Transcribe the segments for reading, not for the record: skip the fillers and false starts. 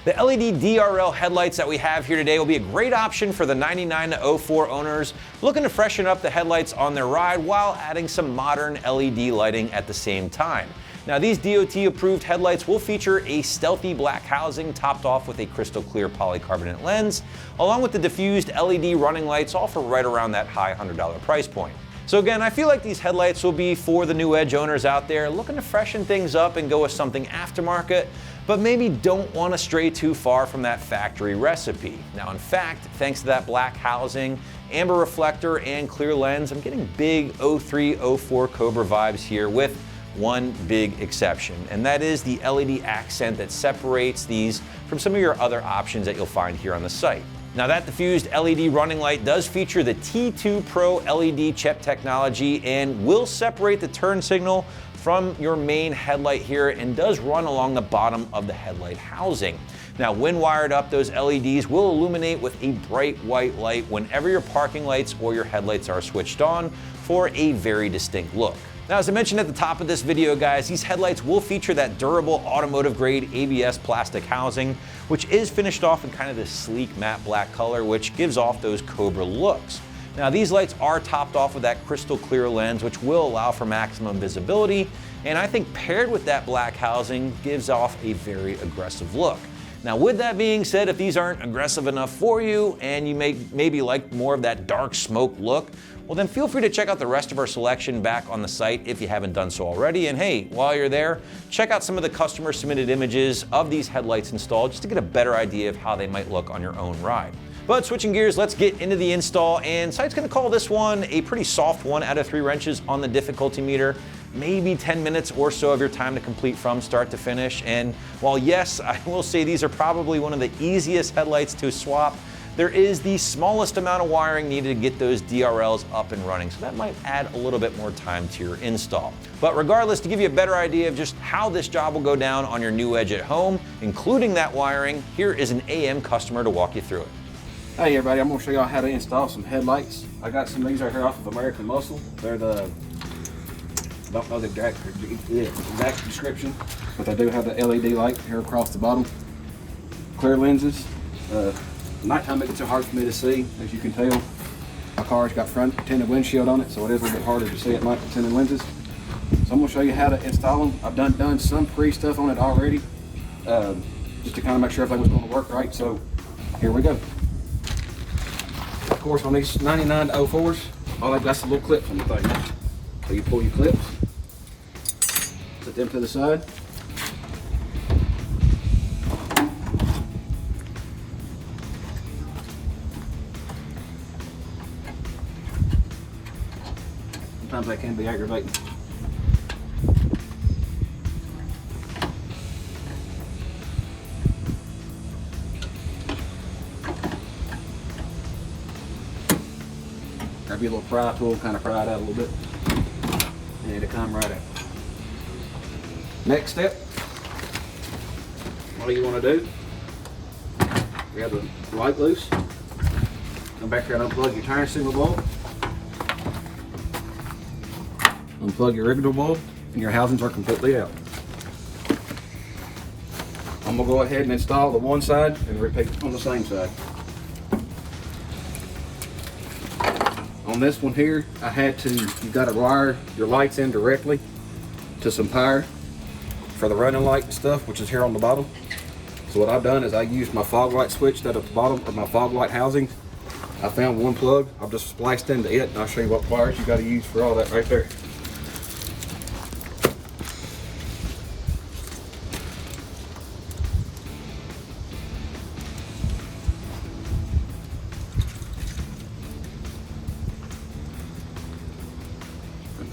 The LED DRL headlights that we have here today will be a great option for the 99 to 04 owners looking to freshen up the headlights on their ride while adding some modern LED lighting at the same time. Now, these DOT approved headlights will feature a stealthy black housing topped off with a crystal clear polycarbonate lens, along with the diffused LED running lights, all for right around that high $100 price point. So again, I feel like these headlights will be for the new Edge owners out there looking to freshen things up and go with something aftermarket, but maybe don't want to stray too far from that factory recipe. Now, in fact, thanks to that black housing, amber reflector, and clear lens, I'm getting big 03, 04 Cobra vibes here with one big exception, and that is the LED accent that separates these from some of your other options that you'll find here on the site. Now, that diffused LED running light does feature the T2 Pro LED chip technology and will separate the turn signal from your main headlight here and does run along the bottom of the headlight housing. Now, when wired up, those LEDs will illuminate with a bright white light whenever your parking lights or your headlights are switched on for a very distinct look. Now, as I mentioned at the top of this video, guys, these headlights will feature that durable automotive grade ABS plastic housing, which is finished off in kind of this sleek matte black color, which gives off those Cobra looks. Now, these lights are topped off with that crystal clear lens, which will allow for maximum visibility, and I think paired with that black housing gives off a very aggressive look. Now, with that being said, if these aren't aggressive enough for you and you maybe like more of that dark smoke look, well then feel free to check out the rest of our selection back on the site if you haven't done so already. And hey, while you're there, check out some of the customer submitted images of these headlights installed just to get a better idea of how they might look on your own ride. But switching gears, let's get into the install, and site's gonna call this one a pretty soft 1 out of 3 wrenches on the difficulty meter. Maybe 10 minutes or so of your time to complete from start to finish. And while yes, I will say these are probably one of the easiest headlights to swap, there is the smallest amount of wiring needed to get those DRLs up and running. So that might add a little bit more time to your install. But regardless, to give you a better idea of just how this job will go down on your new Edge at home, including that wiring, here is an AM customer to walk you through it. Hey everybody, I'm going to show y'all how to install some headlights. I got some of these right here off of American Muscle. They're the, I don't know the exact description, but they do have the LED light here across the bottom. Clear lenses. Nighttime it gets too hard for me to see, as you can tell. My car's got front tinted windshield on it, so it is a little bit harder to see at night with tinted lenses. So I'm going to show you how to install them. I've done some pre-stuff on it already, just to kind of make sure everything was going to work right. So here we go. Of course, on these 99 to 04s, all they've got is little clips on the thing. So you pull your clips, put them to the side. Sometimes that can be aggravating. Grab your little pry tool, kind of pry it out a little bit, and it'll come right out. Next step, what you want to do, grab the light loose, come back here and unplug your turn signal bulb, unplug your regular bulb, and your housings are completely out. I'm going to go ahead and install the one side and repeat on the same side. On this one here, I had to, you've got to wire your lights in directly to some power for the running light and stuff, which is here on the bottom. So what I've done is I used my fog light switch that at the bottom of my fog light housing. I found one plug, I've just spliced into it, and I'll show you what wires you got to use for all that right there.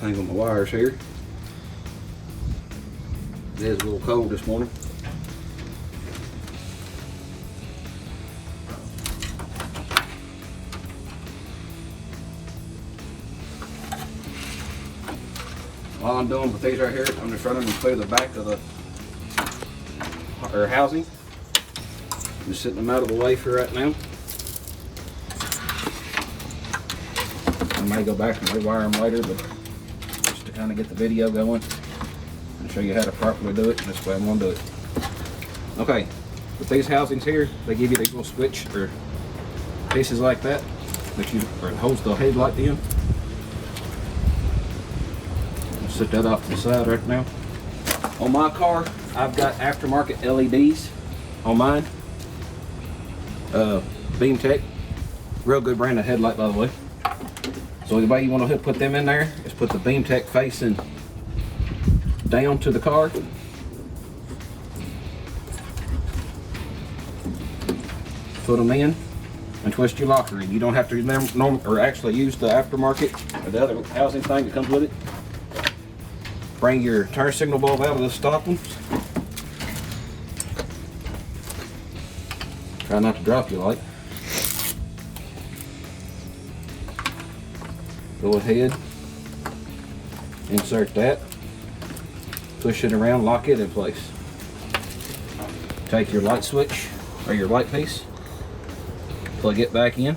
Tangle my wires here. It is a little cold this morning. While I'm doing with these right here, I'm just running them through the back of the housing. Just setting them out of the way for right now. I may go back and rewire them later, but to kind of get the video going and show you how to properly do it. This way I'm going to do it. Okay, with these housings here, they give you these little switch or pieces like that or it holds the headlight in. I'll set that off to the side right now. On my car, I've got aftermarket LEDs on mine. Beam Tech, real good brand of headlight, by the way. So the way you want to put them in there is put the Beam Tech facing down to the car. Put them in and twist your locker in. You don't have to or actually use the aftermarket or the other housing thing that comes with it. Bring your turn signal bulb out of the stopping. Try not to drop your light. Go ahead, insert that, push it around, lock it in place. Take your light switch or your light piece, plug it back in.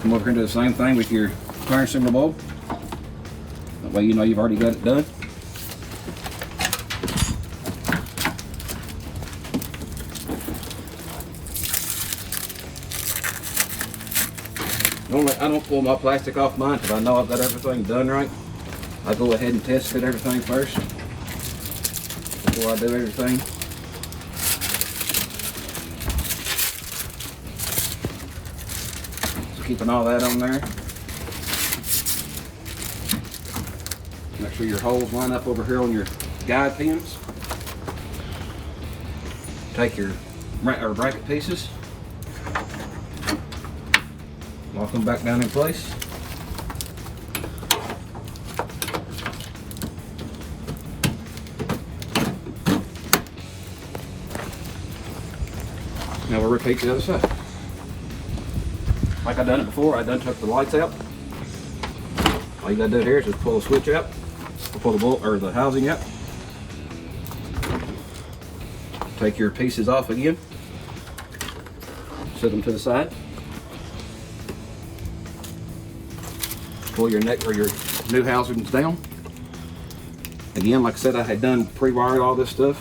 Come over here and do the same thing with your turn signal bulb. That way you know you've already got it done. Normally I don't pull my plastic off mine because I know I've got everything done right. I go ahead and test fit everything first before I do everything. So keeping all that on there. Make sure your holes line up over here on your guide pins. Take your bracket pieces, lock them back down in place. Now we'll repeat the other side. Like I done it before, I done took the lights out. All you gotta do here is just pull the switch out, or pull the bolt or the housing out. Take your pieces off again. Set them to the side. Pull your neck or your new housings down. Again, like I said, I had done pre-wired all this stuff.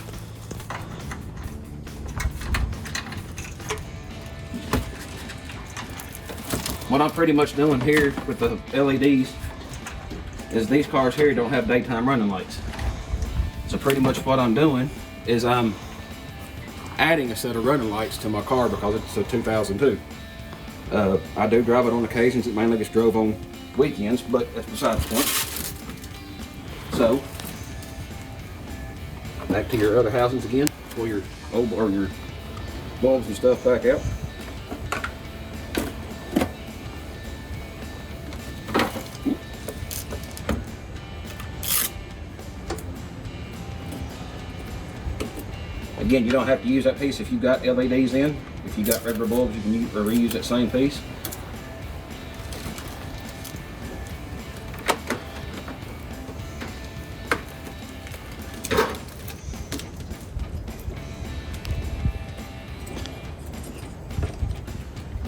What I'm pretty much doing here with the LEDs is these cars here don't have daytime running lights. So pretty much what I'm doing is I'm adding a set of running lights to my car because it's a 2002. I do drive it on occasions. It mainly gets drove on weekends, but that's beside the point. So, back to your other housings again. Pull your old or your bulbs and stuff back out. Again, you don't have to use that piece if you've got LEDs in. If you've got regular bulbs, you can use or reuse that same piece.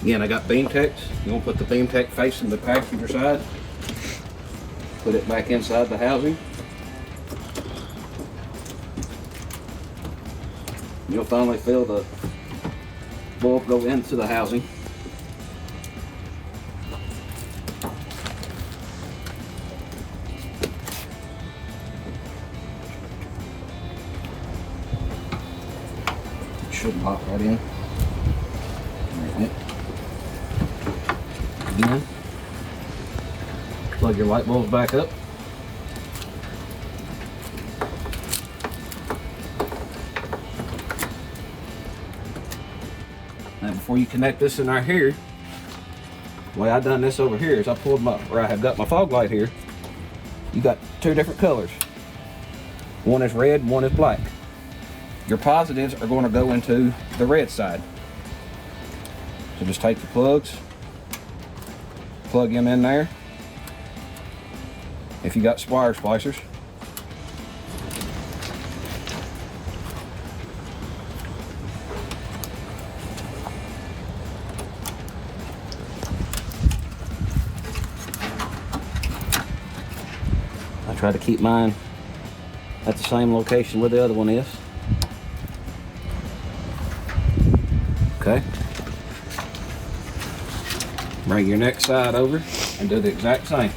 Again, I got beam techs. You want to put the beam tech facing the passenger side. Put it back inside the housing. You'll finally feel the bulb go into the housing. It should lock right in. Right. Again, plug your light bulbs back up. Now before you connect this in right here, the way I done this over here is I pulled where I have got my fog light here. You got two different colors. One is red, one is black. Your positives are going to go into the red side. So just take your plugs, plug them in there. If you got wire splicers. I try to keep mine at the same location where the other one is. Okay. Bring your next side over and do the exact same.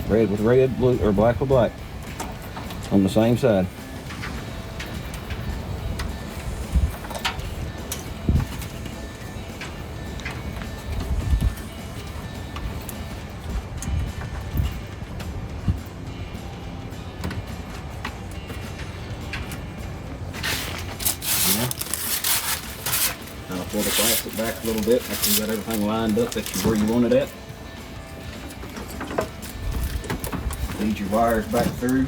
Red with red, blue, or black with black on the same side. Now pull the plastic back a little bit after you got everything lined up where you want it at. Feed your wires back through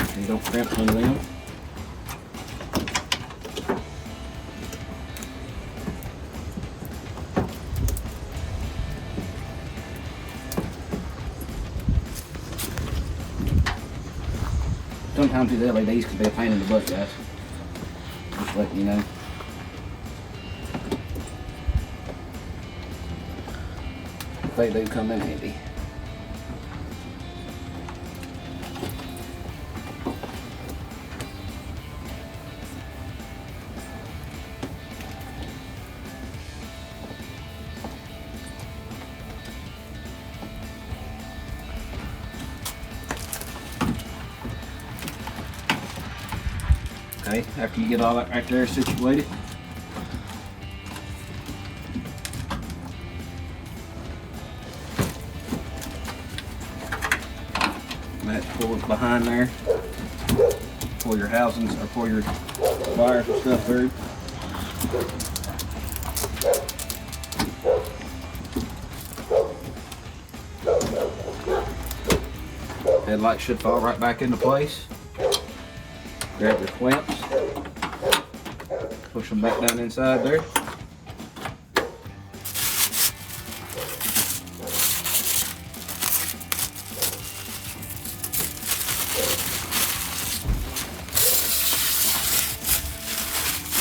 so you don't cramp under them. Sometimes these LEDs can be a pain in the butt, guys. Just letting you know. They do come in handy. Okay, after you get all that right there situated, that pulls behind there, pull your housings or pull your wires and stuff through. Headlight should fall right back into place. Grab your clamps, push them back down inside there.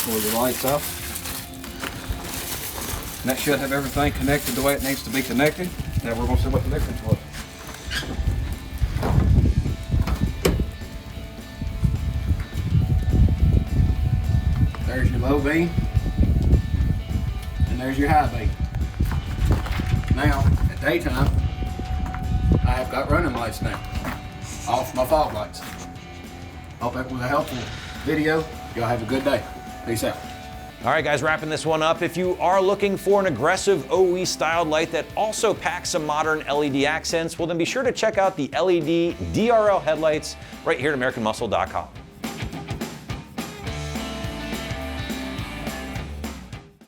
Pull your lights off. And that should have everything connected the way it needs to be connected. Now we're going to see what the difference was. There's your low beam, and there's your high beam. Now, at daytime, I have got running lights now, off my fog lights. Hope that was a helpful video. Y'all have a good day. Peace out. All right, guys, wrapping this one up. If you are looking for an aggressive OE styled light that also packs some modern LED accents, well then be sure to check out the LED DRL headlights right here at AmericanMuscle.com.